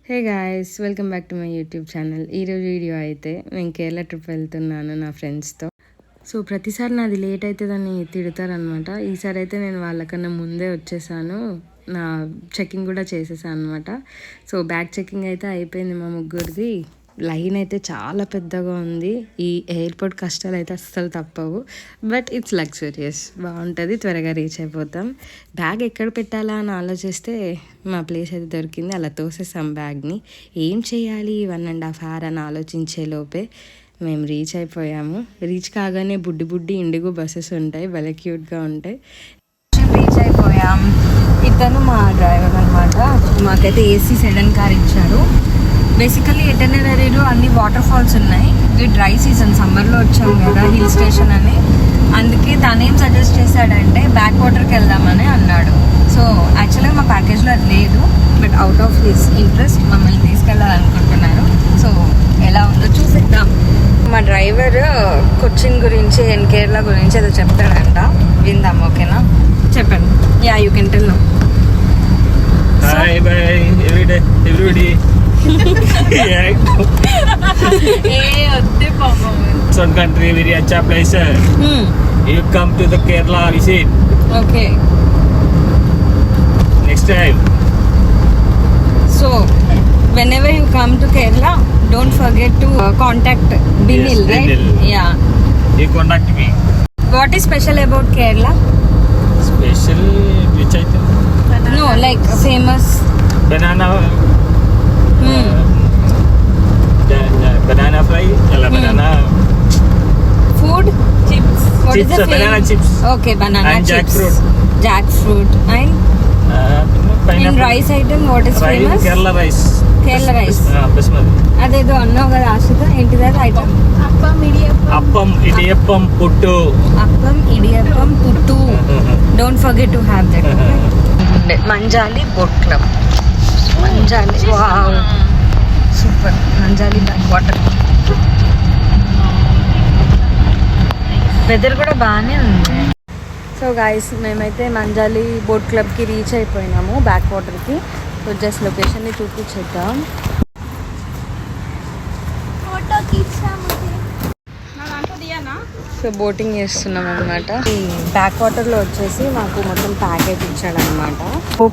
Hey guys, welcome back to my YouTube channel. ఈరోజు video అయితే నేను కేరళ ట్రిప్ వెళ్తున్నాను నా ఫ్రెండ్స్తో. సో ప్రతిసారి నాది లేట్ అవుతుందని తిడతారనమాట. ఈసారి అయితే నేను వాళ్ళకన్నా ముందే వచ్చేసాను. నా చెకింగ్ కూడా చేసేసాను అనమాట. సో బ్యాగ్ చెకింగ్ అయితే అయిపోయింది మా ముగ్గురిది. లైన్ అయితే చాలా పెద్దగా ఉంది. ఈ ఎయిర్పోర్ట్ కష్టాలు అయితే అస్సలు తప్పవు. బట్ ఇట్స్ లగ్జరియస్, బాగుంటుంది, త్వరగా రీచ్ అయిపోతాం. బ్యాగ్ ఎక్కడ పెట్టాలా అని ఆలోచిస్తే మా ప్లేస్ అయితే దొరికింది. అలా తోసేసాం బ్యాగ్ని. ఏం చేయాలి 1.5 hours అని ఆలోచించే లోపే మేము రీచ్ అయిపోయాము. రీచ్ కాగానే బుడ్డి ఇండిగో బస్సెస్ ఉంటాయి, భలే క్యూట్గా ఉంటాయి. రీచ్ అయిపోయాం. ఇతను మా డ్రైవర్ అనమాట. మాకైతే ఏసీ సెడన్ కార్ ఇచ్చారు. బేసికలీ ఎటర్నరీలో అన్ని వాటర్ ఫాల్స్ ఉన్నాయి. ఇది డ్రై సీజన్, సమ్మర్లో వచ్చాము కదా హిల్ స్టేషన్ అని. అందుకే తనేం సజెస్ట్ చేశాడంటే బ్యాక్ వాటర్కి వెళ్దామని అన్నాడు. సో యాక్చువల్గా మా ప్యాకేజ్లో అది లేదు, but out of his interest మమ్మల్ని తీసుకెళ్ళాలనుకుంటున్నారు. సో ఎలా ఉందో చూసేద్దాం. మా డ్రైవర్ కొచ్చిన్ గురించి అండ్ కేరళ గురించి ఏదో చెప్తాడంట, విందాం. ఓకేనా, చెప్పండి. Yeah, you can tell now. Hi, bye, everybody. Some country very acha place. You come to the Kerala visit. Okay. Next time. So, whenever you come to Kerala, don't forget to contact Binil, Yes, right? Binil. Yeah. You contact me. What is special about Kerala? Special which item? No, like famous. Banana. Banana fry. Banana. Food? Chips. What is Chips, the banana famous? chips. Okay, banana And chips. jackfruit. Jackfruit. And in Pineapple. rice item, what is Rice, famous? Kerala rice. Kerala rice. Basmati. అదేదో అన్నావు కదా ఆశ్రిత, ఏంటిది అది item? Appam, idiyappam, puttu. Appam, idiyappam, puttu. Don't forget to have that. Manjali boat club. Manjali, wow, super. Manjali back water. Weather కూడా బాగానే ఉంది. So guys, మేమైతే Manjali boat క్లబ్కి రీచ్ అయిపోయినాము, బ్యాక్ వాటర్కి. సో జస్ట్ లొకేషన్ని చూపించేద్దాం. సో బోటింగ్ చేస్తున్నాం అనమాట. ఈ బ్యాక్ వాటర్లో వచ్చేసి మాకు మొత్తం ప్యాకేజ్ ఇచ్చాడనమాట.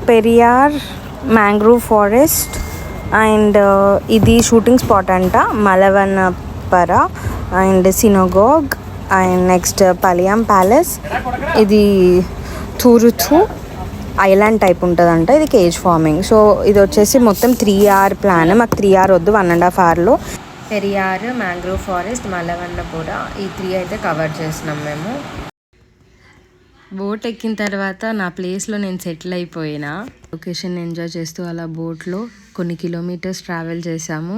పెరియార్ మ్యాంగ్రూవ్ ఫారెస్ట్ అండ్ ఇది షూటింగ్ స్పాట్ అంట, మలవన్నపర and synagogue and next Paliam palace. ఇది థూరుథు ఐలాండ్ టైప్ ఉంటుందంట. ఇది కేజ్ ఫార్మింగ్. సో ఇది వచ్చేసి మొత్తం 3 hour ప్లాన్. మాకు 3 hour వద్దు, 1.5 hourలో పెరియార్, మ్యాంగ్రోవ్ ఫారెస్ట్, మలవన్నపుర ఈ 3 అయితే కవర్ చేసినాం మేము. బోట్ ఎక్కిన తర్వాత నా ప్లేస్లో నేను సెటిల్ అయిపోయినా. లొకేషన్ ఎంజాయ్ చేస్తూ అలా బోట్లో కొన్ని కిలోమీటర్స్ ట్రావెల్ చేసాము.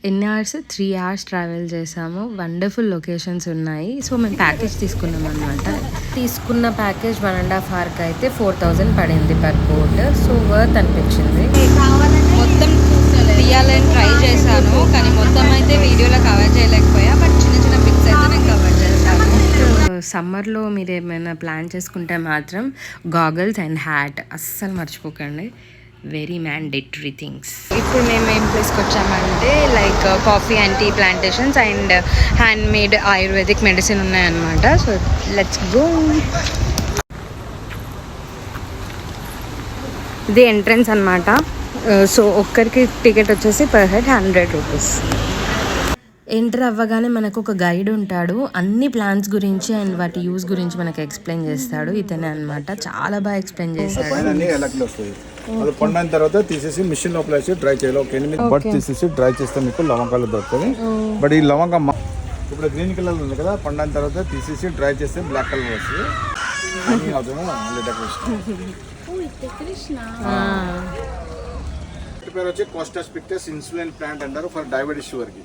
ఎన్ని అవర్స్? 3 hours ట్రావెల్ చేసాము. వండర్ఫుల్ లొకేషన్స్ ఉన్నాయి. సో మేము ప్యాకేజ్ తీసుకున్నాం అనమాట. తీసుకున్న ప్యాకేజ్ 1.5 hourకి అయితే 4,000 పడింది పర్ బోట్. సో వర్త్ అనిపించింది. మొత్తం తీయాలని ట్రై చేశాను, కానీ మొత్తం అయితే వీడియోలో కవర్ చేయలేకపోయా. బట్ చిన్న పిక్స్ అయితే నేను కవర్ చేశాను. సమ్మర్లో మీరు ఏమైనా ప్లాన్ చేసుకుంటే మాత్రం గాగల్స్ అండ్ హ్యాట్ అస్సలు మర్చిపోకండి. Very mandatory things. ఇప్పుడు మేము ఏం ప్లేస్కి వచ్చామంటే like coffee and tea plantations and hand made ayurvedic medicine ఉన్నాయన్నమాట. So let's go. ఇది ఎంట్రన్స్ అనమాట. సో ఒక్కరికి టికెట్ వచ్చేసి పర్ హెడ్ 100 rupees. ఎంటర్ అవ్వగానే మనకు ఒక గైడ్ ఉంటాడు. అన్ని ప్లాన్స్ గురించి అండ్ వాటి యూస్ గురించి మనకు ఎక్స్ప్లెయిన్ చేస్తాడు. ఇతనే అనమాట, చాలా బాగా ఎక్స్ప్లెయిన్ చేస్తాడు. అది పండిన తర్వాత తీసేసి మిషన్ లోపల వేసి డ్రై చేయాలి. ఒక 8 బట్ తీసేసి డ్రై చేస్తే మీకు లవంగాలు దొరుకుతుంది. బట్ ఈ లవంగా ఇప్పుడు గ్రీన్ కలర్ ఉంది కదా, పండిన తర్వాత తీసేసి డ్రై చేస్తే బ్లాక్ కలర్ వస్తుంది. పేరు వచ్చి కోస్టా స్పిక్టస్ ఇన్సులిన్ ప్లాంట్ అంటారు ఫర్ డయాబెటీస్ షుగర్ కి.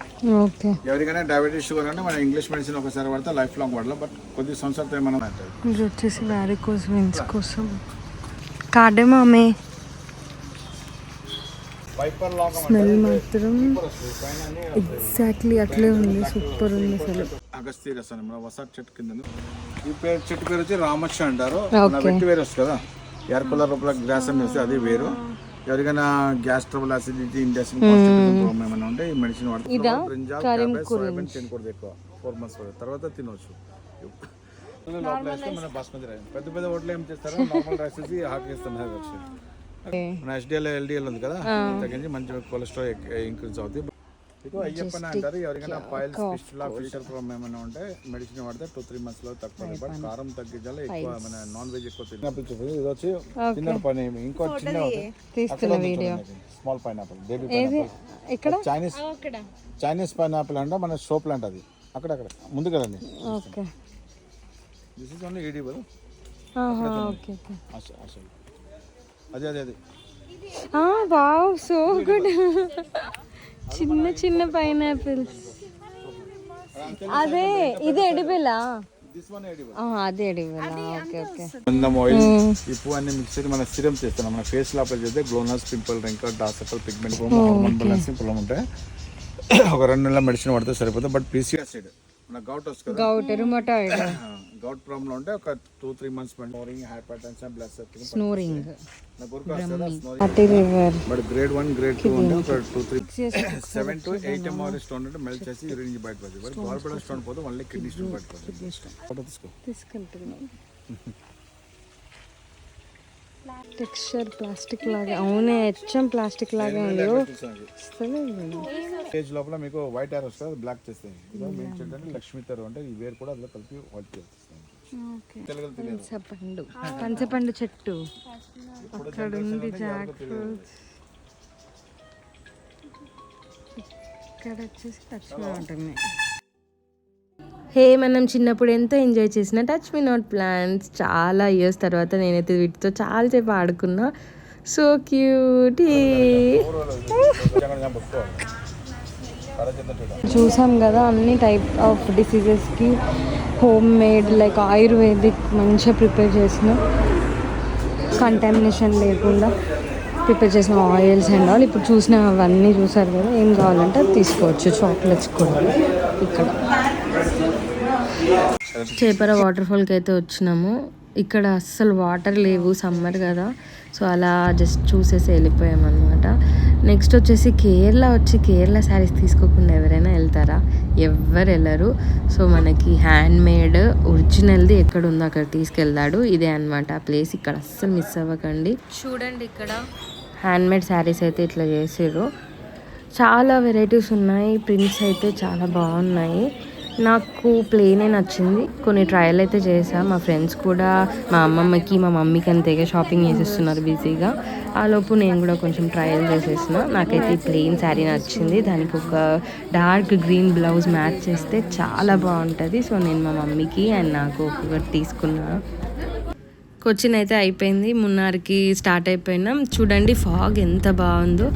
ఎవరికైనా డయాబెటీస్ షుగర్ అంటే మన ఇంగ్లీష్ మెడిసిన్ ఒకసారి వాడితే లైఫ్ లాంగ్ వాడాలి. బట్ కొద్ది సంవత్సరాలతో ఏమైనా ఇది వచ్చేసి వారికోస్ వెయిన్స్ కోసం కార్డెమామే. స్మెల్ మాత్రం ఎగ్జాక్ట్లీ అట్లే ఉంది, సూపర్ ఉంది అసలు. అగస్త్య రసం మన వసాక్ చెట్టు కింద. ఈ చెట్టు పేరు వచ్చి రామచ్చ అంటారు. వెట్టి వేరు వస్తుంది కదా, ఎర్ర కలర్ లోపల గ్రాసం వేస్తే అది వేరు. ఎవరికైనా gas trouble, acidity, industry problem ఏమైనా ఉంటే ఈ మెడిసిన్ వాడితే బ్రింజాల్, క్యాబేజ్, సోయాబీన్ తినకూడదు ఎక్కువ 4 months తర్వాత తినవచ్చు. లోపల వేస్తే మన బాస్మతి రైస్. పెద్ద పెద్ద హోటల్ ఏం చేస్తారు, నార్మల్ రైస్ వేసి హాకేస్తాం. మన HDL, LDL ఉంది కదా, తగ్గించి మంచి కొలెస్ట్రాల్ ఇంక్రీజ్ అవుతుంది. ఇక అయ్యప్పని అంటారు, ఎవరికైనా పైల్స్, ఫిస్టులా, ఫిల్టర్ ప్రాబ్లం ఏమైనా ఉంటే మెడిసిన్ వాడితే 2-3 months లో తక్కువ. బట్ కారం తగ్గించాలి, ఎక్కువ మన నాన్ వెజ్ ఎక్కువ తిన్నప్పుడు. ఇది వచ్చి చిన్న పని. ఇంకో చిన్న small pineapple, baby pineapple, Chinese pineapple అంటే మన షోప్ లాంటి అది. అక్కడక్కడ ముందు కదండి. This is only edible. అదే అదే అదే. Wow, so good. చిన్న చిన్న పైనాపిల్స్. అదే ఇది ఎడిబులా? అదే ఎడిబులా? Okay okay. గంధం ఆయిల్, ఈ పువ్వు అన్ని మిక్స్ చేసి మన సిరం చేస్తాం. మన ఫేస్ లో అప్లై చేస్తే గ్లోనస్, pimple, wrinkle, dark circle, pigment problem, hormone balance problem ఉంటాయి. ఒక 2 నెలల మెడిసిన్ పడితే సరిపోతుంది. బట్ పీసీఆర్ మన గౌట్ వస్తుంది కదా, గౌట్, రుమటాయిడ్, గౌట్ ప్రాబ్లం ఉంటే ఒక 2-3 months snoring, hyper tension, blood circle, snoring, but grade 1, grade 2 ఉంటే ఒక 7 to 8 ml స్టోన్ అంటే మెల్ట్ చేసి యూరిన్ నుంచి బయట పోతుంది. బట్ గాల్ బ్లాడర్ స్టోన్ పోతే ఓన్లీ కిడ్నీ స్టోన్ బయట పోతుంది. తీసుకెళ్తున్నాం. టెక్స్చర్ ప్లాస్టిక్ లాగా. అవునే, హెచ్ఎం ప్లాస్టిక్ లాగా ఉంది. స్టేజ్ లోపల మీకు వైట్ హెయిర్ వస్తుంది, బ్లాక్ చేస్తాయి. ఏంటంటే లక్ష్మీ తరు అంటే ఈ వేరు కూడా అందులో కలిపి వైట్ చేస్తాయి. పంచపండు చెట్టు అక్కడ ఉంది. జాక్ ఫ్రూట్స్ ఇక్కడ వచ్చేసి టచ్ మీ నాట్ ఉంటుంది. హే, మనం చిన్నప్పుడు ఎంతో ఎంజాయ్ చేసిన టచ్ మీ నాట్ ప్లాంట్స్ చాలా ఇయర్స్ తర్వాత నేనైతే వీటితో చాలాసేపు ఆడుకున్నా. So cute. చూసాం కదా, అన్ని టైప్ ఆఫ్ డిసీజెస్కి హోమ్ మేడ్ లైక్ ఆయుర్వేదిక్ మంచిగా ప్రిపేర్ చేసిన, కంటామినేషన్ లేకుండా ప్రిపేర్ చేసిన ఆయిల్స్ అండ్ ఆల్. ఇప్పుడు చూసిన అవన్నీ చూసారు కదా, ఏం కావాలంటే అది తీసుకోవచ్చు. చాక్లెట్స్ కూడా ఇక్కడ. చేపర వాటర్ ఫాల్కి అయితే వచ్చినాము. ఇక్కడ అస్సలు వాటర్ లేవు, సమ్మర్ కదా, సో అలా జస్ట్ చూసేసి వెళ్ళిపోయామన్నమాట. నెక్స్ట్ వచ్చేసి కేరళ శారీస్ తీసుకోకుండా ఎవరైనా వెళ్తారా? ఎవ్వరు వెళ్ళరు. సో మనకి హ్యాండ్ మేడ్ ఒరిజినల్ది ఎక్కడ ఉందో అక్కడ తీసుకెళ్తాడు. ఇదే అనమాట ఆ ప్లేస్. ఇక్కడ అస్సలు మిస్ అవ్వకండి. చూడండి, ఇక్కడ హ్యాండ్ మేడ్ శారీస్ అయితే ఇట్లా చేసారు. చాలా వెరైటీస్ ఉన్నాయి. ప్రింట్స్ అయితే చాలా బాగున్నాయి. నాకు ప్లేనే నచ్చింది. కొన్ని ట్రయల్ అయితే చేసాం. మా ఫ్రెండ్స్ కూడా మా అమ్మమ్మకి, మా మమ్మీకి అంతేగా షాపింగ్ చేసేస్తున్నారు బిజీగా. ఆలోపు నేను కూడా కొంచెం ట్రయల్ చేసేసిన. నాకైతే ఈ ప్లెయిన్ శారీ నచ్చింది. దానికి ఒక డార్క్ గ్రీన్ బ్లౌజ్ మ్యాచ్ చేస్తే చాలా బాగుంటుంది. సో నేను మా మమ్మీకి అండ్ నాకు ఒక్కొక్కటి తీసుకున్నాను. కొచ్చిన్ అయితే అయిపోయింది. మున్నార్కి స్టార్ట్ అయిపోయినాం. చూడండి ఫాగ్ ఎంత బాగుందో.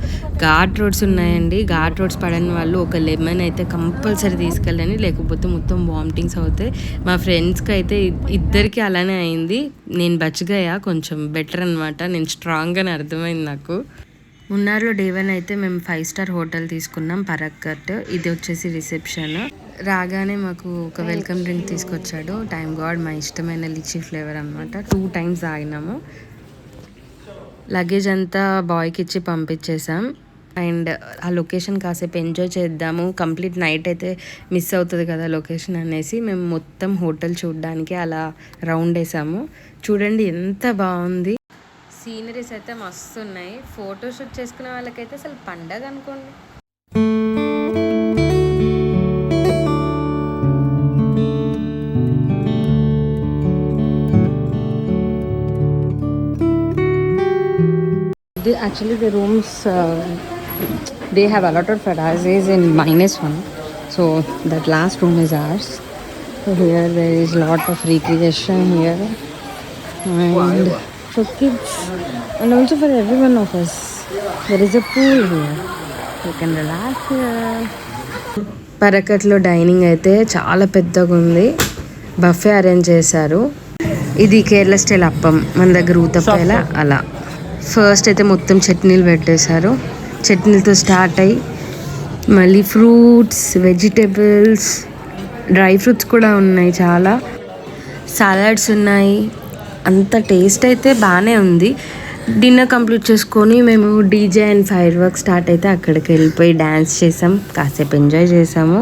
ఘాట్ రోడ్స్ ఉన్నాయండి. ఘాట్ రోడ్స్ పడని వాళ్ళు ఒక లెమన్ అయితే కంపల్సరీ తీసుకెళ్ళండి, లేకపోతే మొత్తం వామిటింగ్స్ అవుతాయి. మా ఫ్రెండ్స్కి అయితే ఇద్దరికి అలానే అయింది. నేను బచ్చగయ్యా, కొంచెం బెటర్ అనమాట. నేను స్ట్రాంగ్ అని అర్థమైంది నాకు. మున్నార్లో డే 1 అయితే మేము 5 star హోటల్ తీసుకున్నాం, పరక్కట్. ఇది వచ్చేసి రిసెప్షన్. రాగానే మాకు ఒక వెల్కమ్ డ్రింక్ తీసుకొచ్చాడు. టైమ్ గాడ్, మా ఇష్టమైన లిచీ ఫ్లేవర్ అనమాట. 2 times తాగినాము. లగేజ్ అంతా బాయ్కి ఇచ్చి పంపించేసాం. అండ్ ఆ లొకేషన్ కాసేపు ఎంజాయ్ చేద్దాము. కంప్లీట్ నైట్ అయితే మిస్ అవుతుంది కదా లొకేషన్ అనేసి మేము మొత్తం హోటల్ చూడడానికి అలా రౌండ్ వేసాము. చూడండి ఎంత బాగుంది. సీనరీస్ అయితే మస్తు ఉన్నాయి. ఫోటోషూట్ చేసుకునే వాళ్ళకైతే అసలు పండగ అనుకోండి. Actually the rooms they have allotted for us is in -1, so that last room is ours. So here there is lot of recreation here and for kids and also for everyone of us. There is a pool here, you can relax here. పరకట్లో dining అయితే చాలా పెద్దగా ఉంది. Buffet arrange చేశారు. ఇది Kerala style appam, మన దగ్గర ఊతప్పేల అలా. ఫస్ట్ అయితే మొత్తం చట్నీలు పెట్టేశారు. చట్నీలతో స్టార్ట్ అయ్యి మళ్ళీ ఫ్రూట్స్, వెజిటేబుల్స్, డ్రై ఫ్రూట్స్ కూడా ఉన్నాయి. చాలా సలాడ్స్ ఉన్నాయి. అంత టేస్ట్ అయితే బాగానే ఉంది. డిన్నర్ కంప్లీట్ చేసుకొని మేము DJ and fire work start అయితే అక్కడికి వెళ్ళిపోయి డ్యాన్స్ చేసాం, కాసేపు ఎంజాయ్ చేసాము.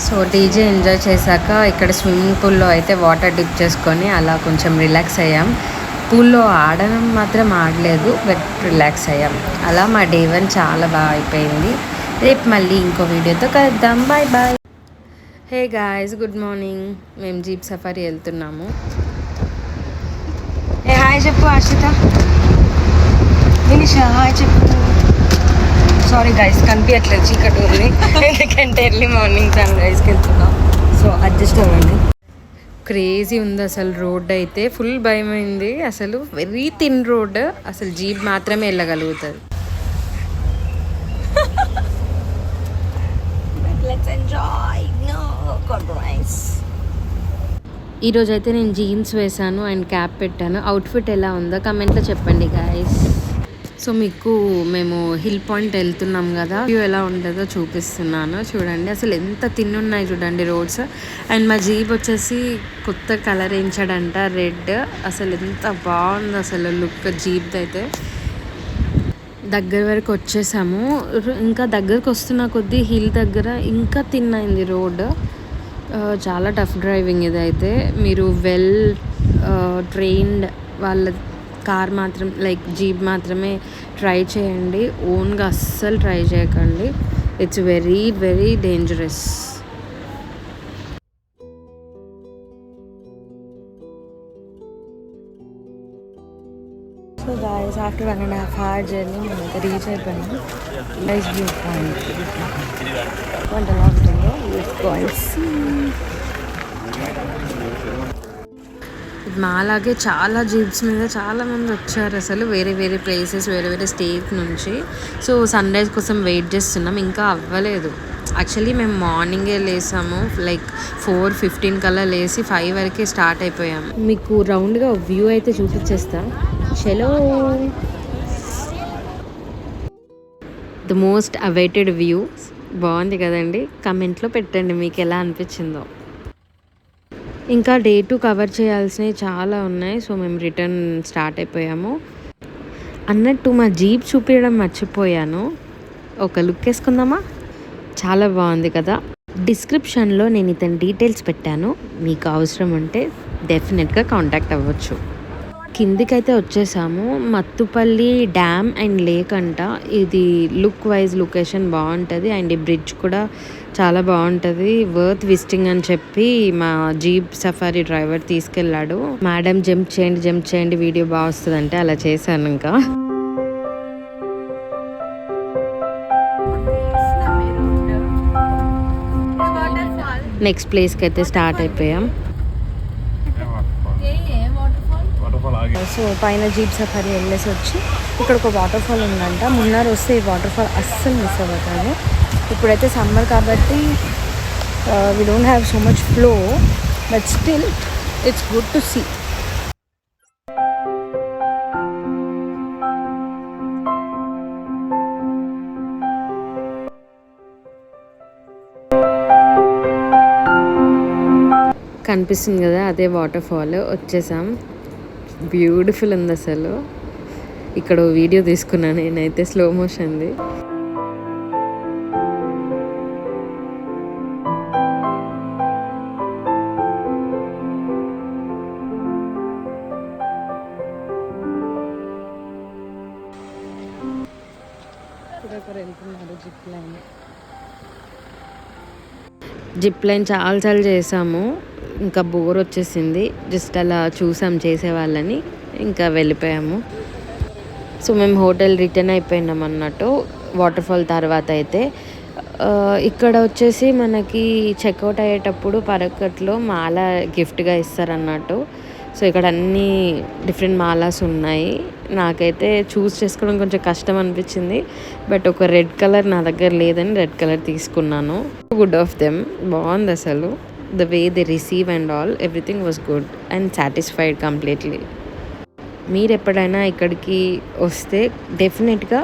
సో డీజే ఎంజాయ్ చేశాక ఇక్కడ స్విమ్మింగ్ పూల్లో అయితే వాటర్ డిప్ చేసుకొని అలా కొంచెం రిలాక్స్ అయ్యాం. పూల్లో ఆడడం మాత్రం ఆడలేదు, బట్ రిలాక్స్ అయ్యాం. అలా మా డే 1 చాలా బాగా అయిపోయింది. రేపు మళ్ళీ ఇంకో వీడియోతో కలుద్దాం. Bye bye. Hey guys, good morning. మేము జీప్ సఫారీ వెళ్తున్నాము. ఏ హాయ్ చెప్పు హర్షిత. వినిషా హాయ్ చెప్పు. సారీ గైస్ కనిపించట్లేదు, చీకటి ఉంది, ఎందుకంటే ఎర్లీ మార్నింగ్ సన్ రైజ్కి వెళ్తున్నాం. సో అడ్జస్ట్ అవ్వండి. క్రేజీ ఉంది అసలు. రోడ్ అయితే ఫుల్ భయమైంది అసలు. వెరీ థిన్ రోడ్, అసలు జీప్ మాత్రమే వెళ్ళగలుగుతుంది. ఈరోజు అయితే నేను జీన్స్ వేసాను అండ్ క్యాప్ పెట్టాను. అవుట్ఫిట్ ఎలా ఉందో కమెంట్లో చెప్పండి గాయస్. సో మీకు మేము హిల్ పాయింట్ వెళ్తున్నాం కదా, వ్యూ ఎలా ఉంటుందో చూపిస్తున్నాను చూడండి. అసలు ఎంత తిన్నున్నాయి చూడండి రోడ్స్. అండ్ మా జీప్ వచ్చేసి కొత్త కలర్ వేయించాడంట, రెడ్. అసలు ఎంత బాగుంది అసలు లుక్ జీప్ అయితే. దగ్గర వరకు వచ్చేసాము. ఇంకా దగ్గరకు వస్తున్న కొద్దీ హిల్ దగ్గర ఇంకా తిన్నైంది రోడ్. చాలా టఫ్ డ్రైవింగ్ ఇదైతే. మీరు వెల్ ట్రైన్డ్ వాళ్ళ కార్ మాత్రం లైక్ జీప్ మాత్రమే ట్రై చేయండి, ఓన్గా అస్సలు ట్రై చేయకండి. It's very very dangerous. So guys after 1.5 hour journey మేము అయితే రీచ్ అయిపోయాము. Nice view point. వంట లాగుతుందో మాలాగే చాలా జీప్స్ మీద చాలామంది వచ్చారు అసలు, వేరే వేరే ప్లేసెస్, వేరే వేరే స్టేట్ నుంచి. సో సన్ రైజ్ కోసం వెయిట్ చేస్తున్నాం, ఇంకా అవ్వలేదు. యాక్చువల్లీ మేము మార్నింగే లేసాము, లైక్ 4:15 కల్లా లేసి 5 వరకే స్టార్ట్ అయిపోయాము. మీకు రౌండ్గా వ్యూ అయితే చూపించేస్తా. చలో, ద మోస్ట్ అవైటెడ్ వ్యూ. బాగుంది కదండి, కమెంట్లో పెట్టండి మీకు ఎలా అనిపించిందో. ఇంకా డే 2 కవర్ చేయాల్సినవి చాలా ఉన్నాయి. సో మేము రిటర్న్ స్టార్ట్ అయిపోయాము. అన్నట్టు మా జీప్ చూపించడం మర్చిపోయాను, ఒక లుక్ వేసుకుందామా? చాలా బాగుంది కదా. డిస్క్రిప్షన్లో నేను ఇతని డీటెయిల్స్ పెట్టాను, మీకు అవసరం ఉంటే డెఫినెట్గా కాంటాక్ట్ అవ్వచ్చు. కిందికైతే వచ్చేసాము. మత్తుపల్లి డ్యామ్ అండ్ లేక్ అంట. ఇది లుక్ వైజ్ లొకేషన్ బాగుంటుంది అండ్ ఈ బ్రిడ్జ్ కూడా చాలా బాగుంటుంది, వర్త్ విజిటింగ్ అని చెప్పి మా జీప్ సఫారీ డ్రైవర్ తీసుకెళ్ళాడు. మేడం జంప్ చేయండి వీడియో బాగా వస్తుంది అంటే అలా చేశాను. ఇంకా నెక్స్ట్ ప్లేస్కి అయితే స్టార్ట్ అయిపోయాం. సో పైన జీప్ సఫారీ వెళ్ళేసి వచ్చి ఇక్కడ ఒక వాటర్ ఫాల్ ఉందంట. మున్నార్ వస్తే ఈ వాటర్ ఫాల్ అస్సలు మిస్ అవ్వతాను. ఇప్పుడైతే సమ్మర్ కాబట్టి we don't have so much flow, but still it's good to see. కనిపిస్తుంది కదా అదే వాటర్ ఫాల్. వచ్చేసాం, బ్యూటిఫుల్ ఉంది అసలు. ఇక్కడ వీడియో తీసుకున్నాను నేనైతే, స్లో మోషన్ది. జిప్ లైన్ చాలాసార్లు చేసాము, ఇంకా బోర్ వచ్చేసింది. జస్ట్ అలా చూసాం చేసేవాళ్ళని, ఇంకా వెళ్ళిపోయాము. సో మేము హోటల్ రిటర్న్ అయిపోయినాం అన్నట్టు వాటర్ ఫాల్ తర్వాత అయితే. ఇక్కడ వచ్చేసి మనకి చెక్అవుట్ అయ్యేటప్పుడు పరకట్లో మాల గిఫ్ట్గా ఇస్తారన్నట్టు. సో ఇక్కడ అన్నీ డిఫరెంట్ మాలాస్ ఉన్నాయి. నాకైతే చూస్ చేసుకోవడం కొంచెం కష్టం అనిపించింది, బట్ ఒక రెడ్ కలర్ నా దగ్గర లేదని రెడ్ కలర్ తీసుకున్నాను. గుడ్ ఆఫ్ దెమ్, బాగుంది అసలు. the way they receive and all, everything was good and satisfied completely. మీరు ఎప్పుడైనా ఇక్కడికి వస్తే డెఫినెట్గా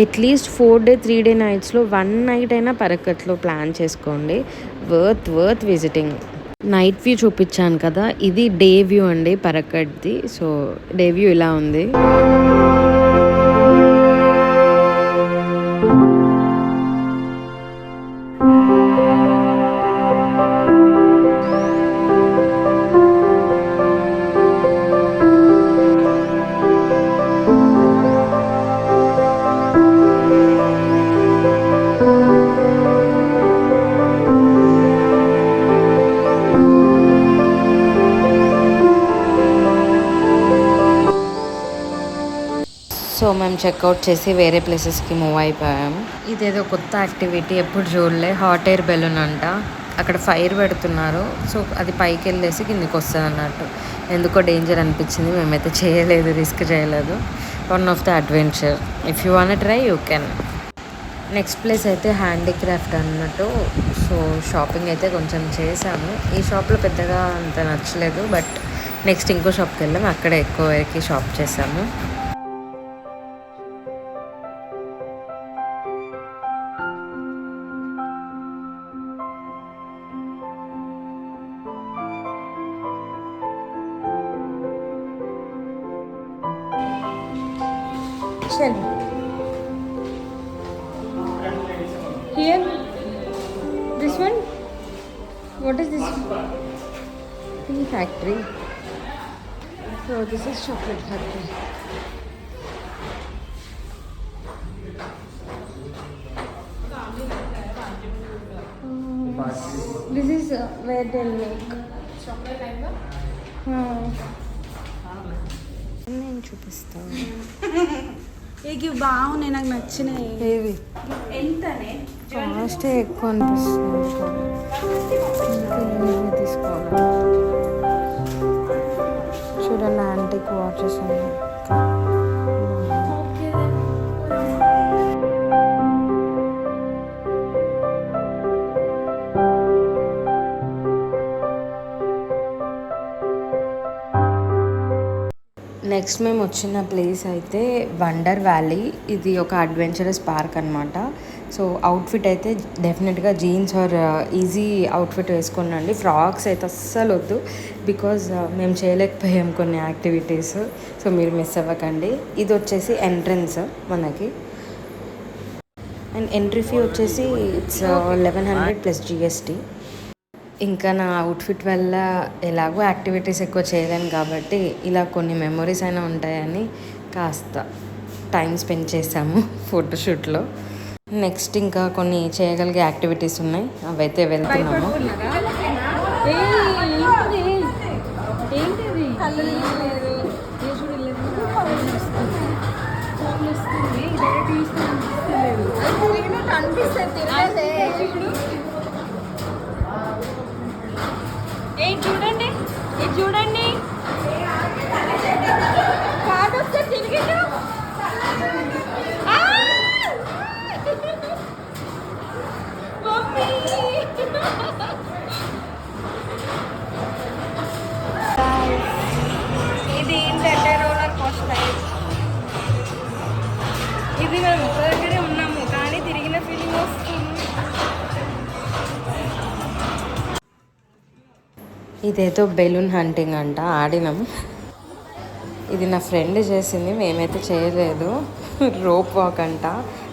అట్లీస్ట్ 4 day 3 day నైట్స్లో 1 night అయినా పరకట్లో ప్లాన్ చేసుకోండి. Worth visiting. నైట్ వ్యూ చూపించాను కదా, ఇది డే వ్యూ అండి పరకట్ది. సో డే వ్యూ ఇలా ఉంది. సో మేము చెక్అవుట్ చేసి వేరే ప్లేసెస్కి మూవ్ అయిపోయాము. ఇదేదో కొత్త యాక్టివిటీ, ఎప్పుడు చూడలే. హాట్ ఎయిర్ బెలూన్ అంట. అక్కడ ఫైర్ పెడుతున్నారు. సో అది పైకి వెళ్ళేసి కిందికి వస్తుంది అన్నట్టు. ఎందుకో డేంజర్ అనిపించింది, మేమైతే చేయలేదు, రిస్క్ చేయలేదు. One of the adventure. If you want try you can. Next place అయితే హ్యాండీక్రాఫ్ట్ అన్నట్టు. సో షాపింగ్ అయితే కొంచెం చేసాము. ఈ షాప్లో పెద్దగా అంత నచ్చలేదు, బట్ నెక్స్ట్ ఇంకో షాప్కి వెళ్ళాము, అక్కడ ఎక్కువ వరకు షాప్ చేసాము. Here, this one. What is this? Tea factory. So this is chocolate factory. This is where they make chocolate item. నేను చూపిస్తాను. ఇవి బాగున్నాయి, నాకు నచ్చినాయి. ఏవి ఎంతనే కాస్ట్ ఎక్కువ అనిపిస్తుంది. తీసుకోవాలి. చూడండి, యాంటిక్ వాచెస్ ఉన్నాయి. నెక్స్ట్ మేము వచ్చిన ప్లేస్ అయితే వండర్ వ్యాలీ. ఇది ఒక అడ్వెంచరస్ పార్క్ అనమాట. సో అవుట్ఫిట్ అయితే డెఫినెట్గా జీన్స్ ఆర్ ఈజీ అవుట్ఫిట్ వేసుకోండి. ఫ్రాక్స్ అయితే అస్సలు వద్దు, బికాజ్ మేము చేయలేకపోయాం కొన్ని యాక్టివిటీస్. సో మీరు మిస్ అవ్వకండి. ఇది వచ్చేసి ఎంట్రన్స్ మనకి, అండ్ ఎంట్రీ ఫీ వచ్చేసి ఇట్స్ 1100 ప్లస్ GST. ఇంకా నా అవుట్ఫిట్ వల్ల ఎలాగో యాక్టివిటీస్ ఎక్కువ చేయలేను కాబట్టి ఇలా కొన్ని మెమొరీస్ అయినా ఉంటాయని కాస్త టైం స్పెండ్ చేసాము ఫోటోషూట్లో. నెక్స్ట్ ఇంకా కొన్ని చేయగలిగే యాక్టివిటీస్ ఉన్నాయి, అవైతే వెళ్తున్నాము. చూడండి, ఇది చూడండి. కాదు ఒకసారి తిరిగిటు. మమ్మీ ఇది ఏంటంటే రోలర్ కోస్టర్. ఇది మేము ఒక దగ్గరే ఉన్నాము కానీ తిరిగిన ఫీలింగ్ వస్తుంది. ఇదేదో బెలూన్ హంటింగ్ అంట, ఆడినాం. ఇది నా ఫ్రెండ్ చేసింది, మేమైతే చేయలేదు. రోప్ వాక్ అంట,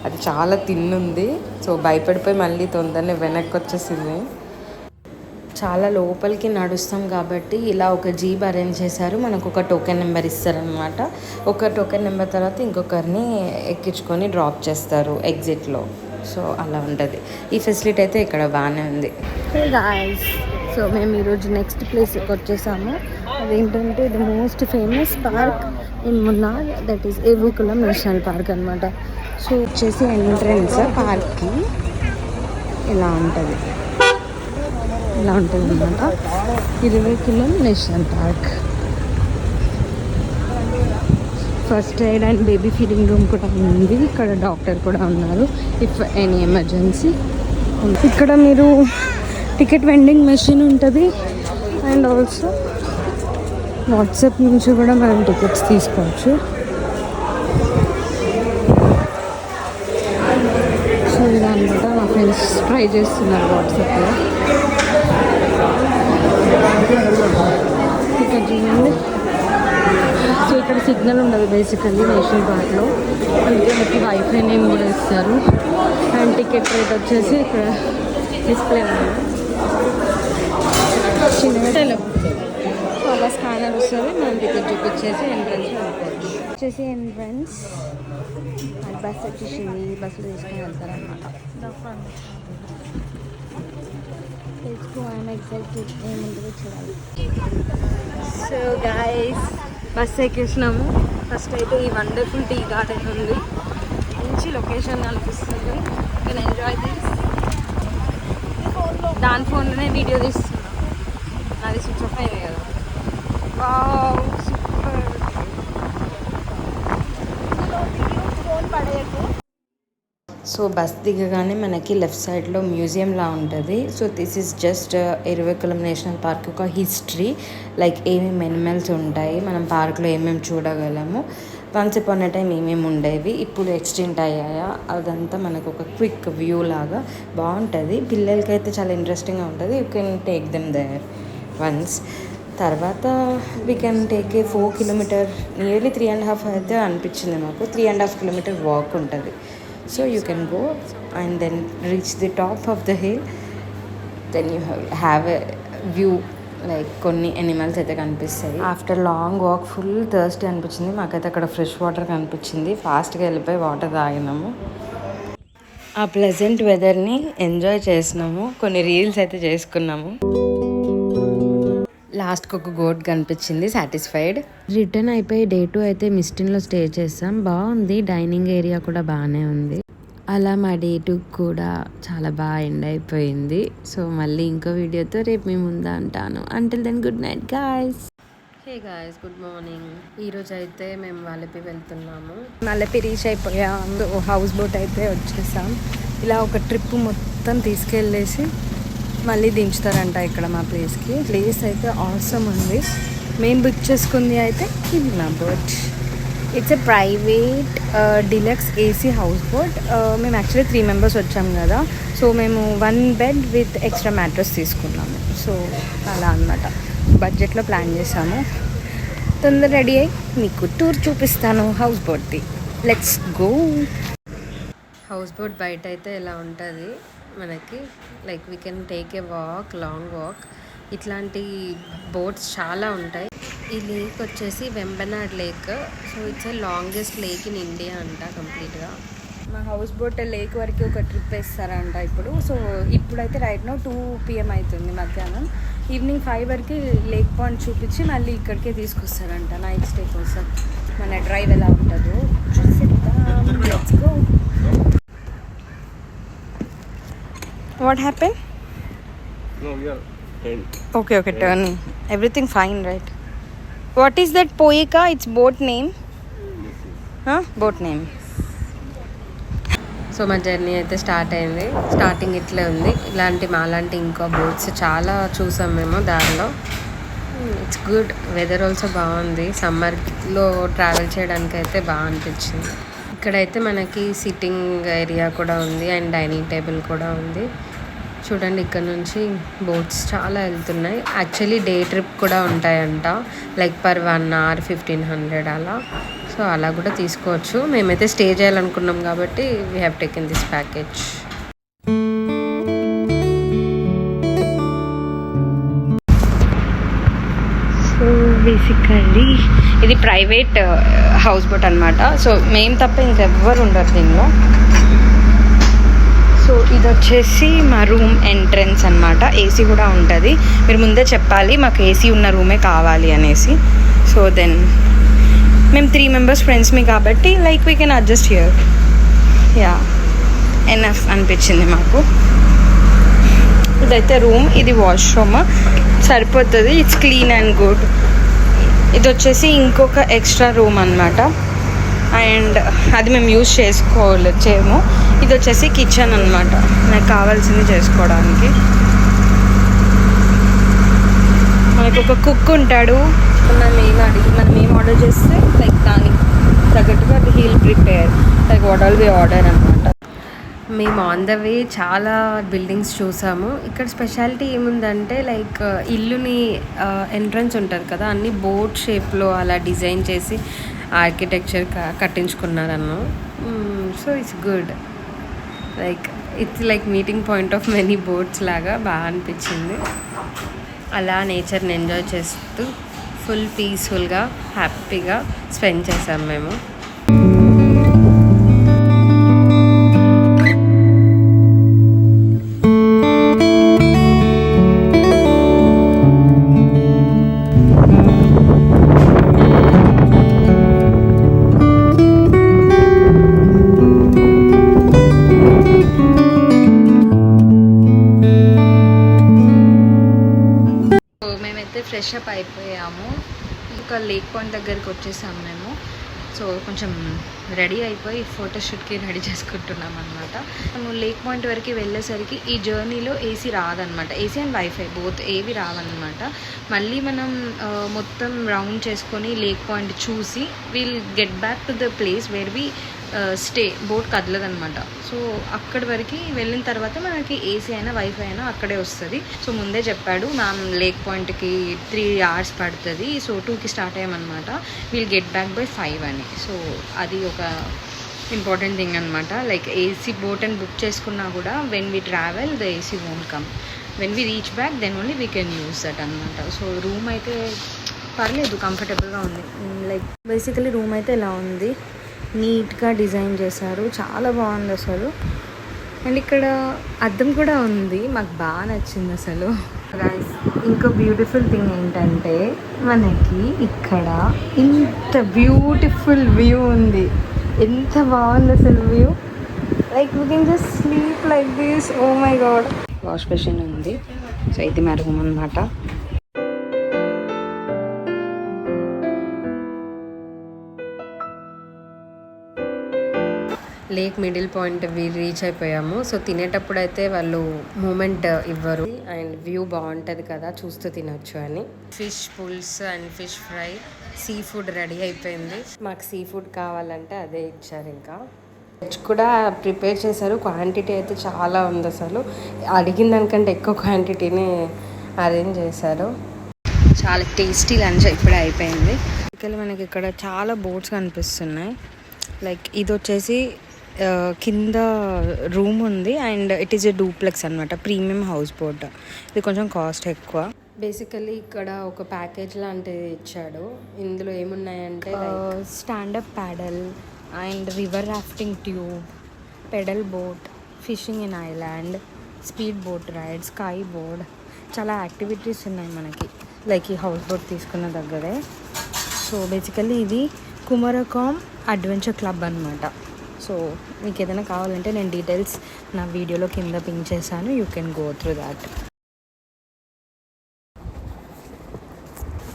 అది చాలా తిన్నుంది. సో భయపడిపోయి మళ్ళీ తొందరనే వెనక్కి వచ్చేసింది. చాలా లోపలికి నడుస్తాం కాబట్టి ఇలా ఒక జీప్ అరేంజ్ చేశారు. మనకు ఒక టోకెన్ నెంబర్ ఇస్తారనమాట. ఒక టోకెన్ నెంబర్ తర్వాత ఇంకొకరిని ఎక్కించుకొని డ్రాప్ చేస్తారు ఎగ్జిట్లో. సో అలా ఉంటుంది. ఈ ఫెసిలిటీ అయితే ఇక్కడ బాగానే ఉంది. సో మేము ఈరోజు నెక్స్ట్ ప్లేస్కి వచ్చేసాము. అదేంటంటే the most famous park in Munnar, that is Eravikulam national park అనమాట. సో వచ్చేసి ఎంట్రన్స్ పార్క్కి ఇలా ఉంటుంది అనమాట. Eravikulam national park. First aid and baby feeding room కూడా ఉంది. ఇక్కడ డాక్టర్ కూడా ఉన్నారు ఇఫ్ ఎనీ ఎమర్జెన్సీ. ఇక్కడ మీరు టికెట్ వెండింగ్ మెషిన్ ఉంటుంది అండ్ ఆల్సో వాట్సాప్ నుంచి కూడా మనం టికెట్స్ తీసుకోవచ్చు. సో ఇలా అనమాట మా ఫ్రెండ్స్ ట్రై చేస్తున్నారు వాట్సాప్లో. టికెట్ చూడండి. సో ఇక్కడ సిగ్నల్ ఉండదు బేసికల్లీ నేషనల్ పార్క్లో, అందుకే మనకి వైఫై నేమ్ కూడా ఇస్తారు. అండ్ టికెట్ రేట్ వచ్చేసి ఇక్కడ డిస్ప్లే ఉంది. చిన్నగా అలా స్కానర్ వస్తుంది, మనం టికెట్ చూపించేసి ఎంట్రన్స్ వచ్చేసి ఎంట్రన్స్. బస్ వచ్చేసింది, బస్సులో తీసుకుని వెళ్తారనమాట. ఏముంటుందో చూడాలి. సో గైస్ బస్ ఎక్కేసినాము. ఫస్ట్ అయితే ఈ వండర్ఫుల్ టీ గార్డెన్ ఉంది, మంచి లొకేషన్ అనిపిస్తుంది. Can enjoy this. దాని ఫోన్లోనే వీడియో తీస్తున్నాం, అది స్విచ్ ఆఫ్ అయింది కదా. Wow super. సో బస్ దిగగానే మనకి లెఫ్ట్ సైడ్లో మ్యూజియంలా ఉంటుంది. So this is just Eravikulam national park ఒక హిస్టరీ, లైక్ ఏమేమి ఎనిమల్స్ ఉంటాయి, మనం పార్క్లో ఏమేమి చూడగలము, వన్స్ అపాన్ ఎ టైం ఏమేమి ఉండేవి, ఇప్పుడు ఎక్స్టెంట్ అయ్యాయా, అదంతా మనకు ఒక క్విక్ వ్యూ లాగా బాగుంటుంది. పిల్లలకైతే చాలా ఇంట్రెస్టింగ్గా ఉంటుంది. You can take them there once. తర్వాత we can take a 4 kilometre, nearly 3.5 అయితే అనిపించింది మాకు. 3.5 కిలోమీటర్ వాక్ ఉంటుంది. So you can go and then reach the top of the hill, then you have a view, like కొన్ని animals అయితే కనిపిస్తాయి. After long walk full thirsty అనిపించింది మాకైతే. అక్కడ ఫ్రెష్ వాటర్ కనిపించింది, ఫాస్ట్గా వెళ్ళిపోయి వాటర్ తాగినాము. ఆ ప్లెజెంట్ వెదర్ని ఎంజాయ్ చేసినాము, కొన్ని రీల్స్ అయితే చేసుకున్నాము. లాస్ట్కి ఒక గోట్ కనిపించింది, సాటిస్ఫైడ్. రిటర్న్ అయిపోయి డే 2 అయితే మిస్టిన్లో స్టే చేసాం. బాగుంది, డైనింగ్ ఏరియా కూడా బాగానే ఉంది. అలా మా డే 2 కూడా చాలా బాగా ఎండ్ అయిపోయింది. సో మళ్ళీ ఇంకో వీడియోతో రేపు మీ ముందు అంటాను. Until then good night guys. Hey guys, good morning. ఈరోజు అయితే మేము మలపి వెళ్తున్నాము. మలపి రీచ్ అయిపోయాం. హౌస్ బోట్ అయితే వచ్చేసాం. ఇలా ఒక ట్రిప్ మొత్తం తీసుకెళ్ళేసి మళ్ళీ దించుతారంట ఇక్కడ మా ప్లేస్కి. ప్లేస్ అయితే ఆసమ్ ఉంది. మేము బుక్ చేసుకుంది అయితే ఇది మా boat. It's a private deluxe AC house boat. మేము యాక్చువల్లీ 3 మెంబర్స్ వచ్చాము కదా, సో మేము 1 బెడ్ విత్ ఎక్స్ట్రా మ్యాట్రెస్ తీసుకున్నాము. సో అలా అనమాట బడ్జెట్లో ప్లాన్ చేసాము. తొందర రెడీ అయ్యి మీకు టూర్ చూపిస్తాను హౌస్ బోట్ది. Let's go. హౌస్ బోట్ బయట అయితే ఇలా ఉంటుంది మనకి, like we can take a walk, long walk. ఇట్లాంటి బోట్స్ చాలా ఉంటాయి. ఈ లేక్ వచ్చేసి Vembanad lake. So it's a longest lake in India అంట కంప్లీట్గా. మా హౌస్ బోట్ లేక్ వరకు ఒక ట్రిప్ వేస్తారంట ఇప్పుడు. సో ఇప్పుడైతే రైట్ నో 2 PM అవుతుంది మధ్యాహ్నం. ఈవినింగ్ 5 వరకు లేక్ పాయింట్ చూపించి మళ్ళీ ఇక్కడికే తీసుకొస్తారంట నైట్ స్టే కోసం. మన డ్రైవ్ ఎలా ఉంటుందో చూసేద్దాం. Let's go. What happened? No, we are turning. Okay, turning. Everything fine, right? What is that Poika? It's boat name. Huh? Boat name. So మా జర్నీ అయితే స్టార్ట్ అయింది. స్టార్టింగ్ ఇట్లే ఉంది. మాలాంటి ఇంకా బోట్స్ చాలా చూసాం మేము దారిలో. It's good. వెదర్ ఆల్సో బాగుంది. సమ్మర్లో ట్రావెల్ చేయడానికి అయితే బాగా అనిపించింది. ఇక్కడైతే మనకి సిట్టింగ్ ఏరియా కూడా ఉంది అండ్ డైనింగ్ టేబుల్ కూడా ఉంది. చూడండి, ఇక్కడ నుంచి బోట్స్ చాలా వెళ్తున్నాయి. యాక్చువల్లీ డే ట్రిప్ కూడా ఉంటాయంట, లైక్ పర్ 1 hour 1500 అలా. సో అలా కూడా తీసుకోవచ్చు. మేమైతే స్టే చేయాలనుకున్నాం కాబట్టి we have taken this package. So basically ఇది ప్రైవేట్ హౌస్ బోట్ అనమాట. సో మేము తప్ప ఇంకెవ్వరు ఉండరు దీనిలో. సో ఇది వచ్చేసి మా రూమ్ ఎంట్రన్స్ అనమాట. ఏసీ కూడా ఉంటుంది. మీరు ముందే చెప్పాలి మాకు ఏసీ ఉన్న రూమే కావాలి అనేసి. సో దెన్ మేము 3 members ఫ్రెండ్స్మి కాబట్టి like we can adjust here. Yeah, enough అనిపించింది మాకు. ఇదైతే రూమ్, ఇది వాష్రూమ్, సరిపోతుంది. It's clean and good. ఇది వచ్చేసి ఇంకొక ఎక్స్ట్రా రూమ్ అనమాట. అండ్ అది మేము యూజ్ చేసుకోలేము. ఇది వచ్చేసి కిచెన్ అనమాట, నాకు కావాల్సింది చేసుకోవడానికి. మనకు ఒక కుక్ ఉంటాడు. మనం ఏం ఆర్డర్ చేస్తే లైక్ దానికి తగ్గట్టుగా హీల్ prepare like what all we order అనమాట. మేము ఆన్ ద వే చాలా బిల్డింగ్స్ చూసాము. ఇక్కడ స్పెషాలిటీ ఏముందంటే లైక్ ఇల్లుని ఎంట్రన్స్ ఉంటుంది కదా, అన్ని బోట్ షేప్లో అలా డిజైన్ చేసి ఆర్కిటెక్చర్ కట్టించుకున్నారన్న. So it's good, like it's like meeting point of many boats లాగా బాగా అనిపించింది. అలా నేచర్ని ఎంజాయ్ చేస్తూ ఫుల్ పీస్ఫుల్గా హ్యాపీగా స్పెండ్ చేసాం మేము. ఫ్రెష్ అప్ అయిపోయాము, ఇంకా లేక్ పాయింట్ దగ్గరికి వచ్చేసాము మేము. సో కొంచెం రెడీ అయిపోయి ఫోటోషూట్కి రెడీ చేసుకుంటున్నాం అనమాట. మేము లేక్ పాయింట్ వరకు వెళ్ళేసరికి ఈ జర్నీలో ఏసీ రాదనమాట. ఏసీ అండ్ వైఫై బోత్ ఏవి రావన్నమాట. మళ్ళీ మనం మొత్తం రౌండ్ చేసుకొని లేక్ పాయింట్ చూసి will get back to the place where we stay. Boat కదలదనమాట. సో అక్కడి వరకు వెళ్ళిన తర్వాత మనకి ఏసీ అయినా వైఫై అయినా అక్కడే వస్తుంది. సో ముందే చెప్పాడు మ్యామ్ లేక్ పాయింట్కి 3 hours పడుతుంది, సో 2కి స్టార్ట్ అయ్యామన్నమాట, విల్ గెట్ బ్యాక్ బై 5 అని. సో అది ఒక ఇంపార్టెంట్ థింగ్ అనమాట. లైక్ ఏసీ బోట్ అని బుక్ చేసుకున్నా కూడా when we travel the AC won't come, when we reach back then only we can use that అనమాట. సో రూమ్ అయితే పర్లేదు, కంఫర్టబుల్గా ఉంది. లైక్ బేసికలీ రూమ్ అయితే ఇలా ఉంది, నీట్గా డిజైన్ చేశారు, చాలా బాగుంది అసలు. అండ్ ఇక్కడ అద్దం కూడా ఉంది, మాకు బాగా నచ్చింది అసలు. ఇంకో బ్యూటిఫుల్ థింగ్ ఏంటంటే మనకి ఇక్కడ ఇంత బ్యూటిఫుల్ వ్యూ ఉంది. ఎంత బాగుంది అసలు view. Like we can just sleep like this. Oh my god. Wash basin ఉంది. సో ఇది మా రూమ్ అనమాట. లేక్ మిడిల్ పాయింట్ రీచ్ అయిపోయాము. సో తినేటప్పుడు అయితే వాళ్ళు మూమెంట్ ఇవ్వరు, అండ్ వ్యూ బాగుంటుంది కదా చూస్తూ తినొచ్చు అని. ఫిష్ పుల్స్ and fish fry, sea food ready అయిపోయింది. మాకు సీ ఫుడ్ కావాలంటే అదే ఇచ్చారు. ఇంకా వెజ్ కూడా ప్రిపేర్ చేశారు. క్వాంటిటీ అయితే చాలా ఉంది అసలు, అడిగిన దానికంటే ఎక్కువ క్వాంటిటీని అరేంజ్ చేశారు. చాలా టేస్టీ లంచ్ ఇప్పుడే అయిపోయింది. మనకి ఇక్కడ చాలా బోట్స్ కనిపిస్తున్నాయి. లైక్ ఇది వచ్చేసి కింద రూమ్ ఉంది, and it is a duplex అనమాట, ప్రీమియం హౌస్ బోట్. ఇది కొంచెం కాస్ట్ ఎక్కువ. బేసికలీ ఇక్కడ ఒక ప్యాకేజ్ లాంటిది ఇచ్చాడు. ఇందులో ఏమున్నాయంటే stand up paddle and river rafting tube, pedal boat, fishing in island, speed boat ride, sky board, చాలా యాక్టివిటీస్ ఉన్నాయి మనకి లైక్ ఈ హౌస్ బోట్ తీసుకున్న దగ్గరే. సో బేసికలీ ఇది కుమరకాం అడ్వెంచర్ క్లబ్ అనమాట. సో మీకు ఏదైనా కావాలంటే నేను డీటెయిల్స్ నా వీడియోలో కింద పింక్ చేశాను, you can go through that.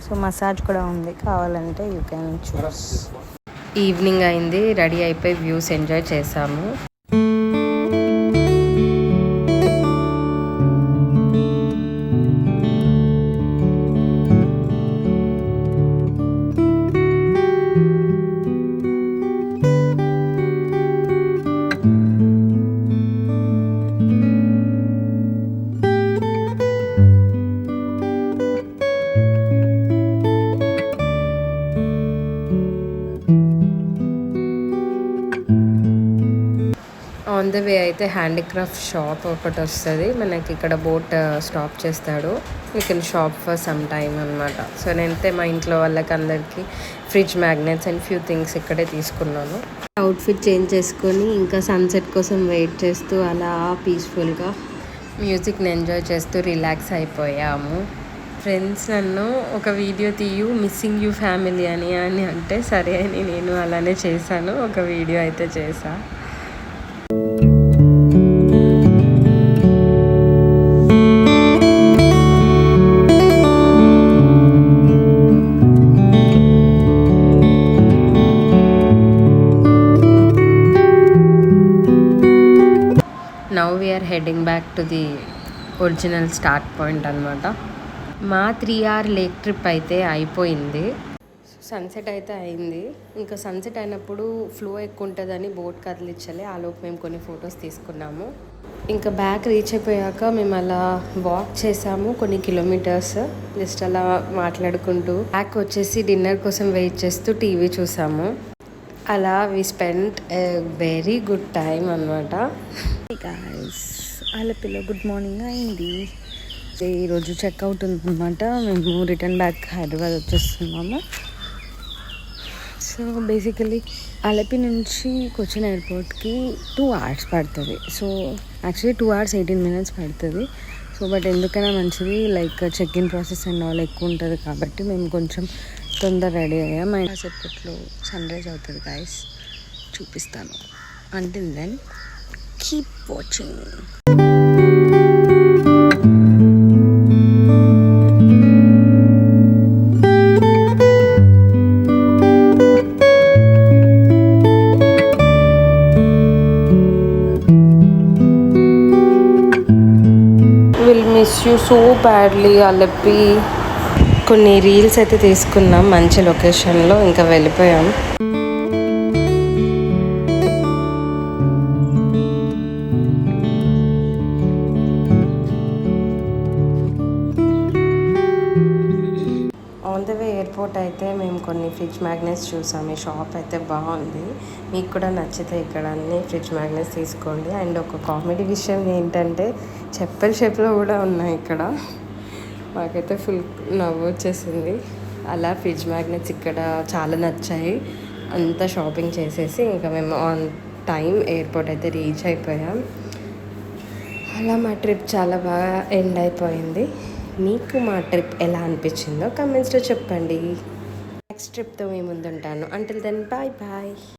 So massage కూడా ఉంది, కావాలంటే యూ కెన్ చూస్. ఈవినింగ్ అయింది, రెడీ అయిపోయి వ్యూస్ ఎంజాయ్ చేసాము. ఆన్ ద వే అయితే హ్యాండీక్రాఫ్ట్ షాప్ ఒకటి వస్తుంది మనకి. ఇక్కడ బోట్ స్టాప్ చేస్తాడు, you can shop for some time అనమాట. సో నేనైతే మా ఇంట్లో వాళ్ళకి అందరికీ fridge magnets and few things ఇక్కడే తీసుకున్నాను. అవుట్ఫిట్ చేంజ్ చేసుకొని ఇంకా సన్సెట్ కోసం వెయిట్ చేస్తూ అలా పీస్ఫుల్గా మ్యూజిక్ని ఎంజాయ్ చేస్తూ రిలాక్స్ అయిపోయాము. ఫ్రెండ్స్ నన్ను ఒక వీడియో తీయు మిస్సింగ్ యూ ఫ్యామిలీ అని అంటే సరే అని నేను అలానే చేశాను, ఒక వీడియో అయితే చేశా. Now we are heading back to the original start point అనమాట. మా 3 hour లేక్ ట్రిప్ అయితే అయిపోయింది. సన్సెట్ అయితే అయింది. ఇంకా సన్సెట్ అయినప్పుడు ఫ్లో ఎక్కువ ఉంటుందని బోట్ కదిలించలే. ఆలోపు మేము కొన్ని ఫొటోస్ తీసుకున్నాము. ఇంకా బ్యాక్ రీచ్ అయిపోయాక మేము అలా వాక్ చేసాము కొన్ని కిలోమీటర్స్, జస్ట్ అలా మాట్లాడుకుంటూ. బ్యాక్ వచ్చేసి డిన్నర్ కోసం వెయిట్ చేస్తూ టీవీ చూసాము. అలా we spend a very good time అనమాట. గాయ్స్, ఆలపిలో గుడ్ మార్నింగ్ అయింది. ఈరోజు చెక్అవుట్ ఉందన్నమాట. మేము రిటర్న్ బ్యాక్ హైదరాబాద్ వచ్చేస్తున్నాము. సో బేసికలీ అలపి నుంచి కొచ్చిన్ ఎయిర్పోర్ట్కి 2 hours పడుతుంది. సో యాక్చువల్లీ 2 hours 18 minutes పడుతుంది. సో బట్ ఎందుకైనా మంచిది, like check in process and all ఎక్కువ ఉంటుంది కాబట్టి మేము కొంచెం తొందర రెడీ అయ్యాం. మా కాసేపట్లో సన్ రైజ్ అవుతుంది గైస్, చూపిస్తాను. Until then keep watching. Miss you so badly Alleppey. కొన్ని రీల్స్ అయితే తీసుకున్నాం మంచి లొకేషన్లో, ఇంకా వెళ్ళిపోయాం. ఆన్ ద వే ఎయిర్పోర్ట్ అయితే మేము కొన్ని ఫ్రిడ్జ్ మ్యాగ్నెట్స్ చూసాము. ఈ షాప్ అయితే బాగుంది, మీకు కూడా నచ్చితే ఇక్కడ అన్ని ఫ్రిడ్జ్ మ్యాగ్నెట్స్ తీసుకోండి. అండ్ ఒక కామెడీ విషయం ఏంటంటే చెప్పల్ షేప్లో కూడా ఉన్నాయి ఇక్కడ. మాకైతే ఫుల్ నవ్వు వచ్చేసింది. అలా ఫ్రిడ్జ్ మ్యాగ్నెట్స్ ఇక్కడ చాలా నచ్చాయి. అంతా షాపింగ్ చేసేసి ఇంకా మేము ఆన్ టైం ఎయిర్పోర్ట్ అయితే రీచ్ అయిపోయాం. అలా మా ట్రిప్ చాలా బాగా ఎండ్ అయిపోయింది. మీకు మా ట్రిప్ ఎలా అనిపించిందో కమెంట్స్లో చెప్పండి. నెక్స్ట్ ట్రిప్తో మీ ముందుంటాను. Until then bye bye.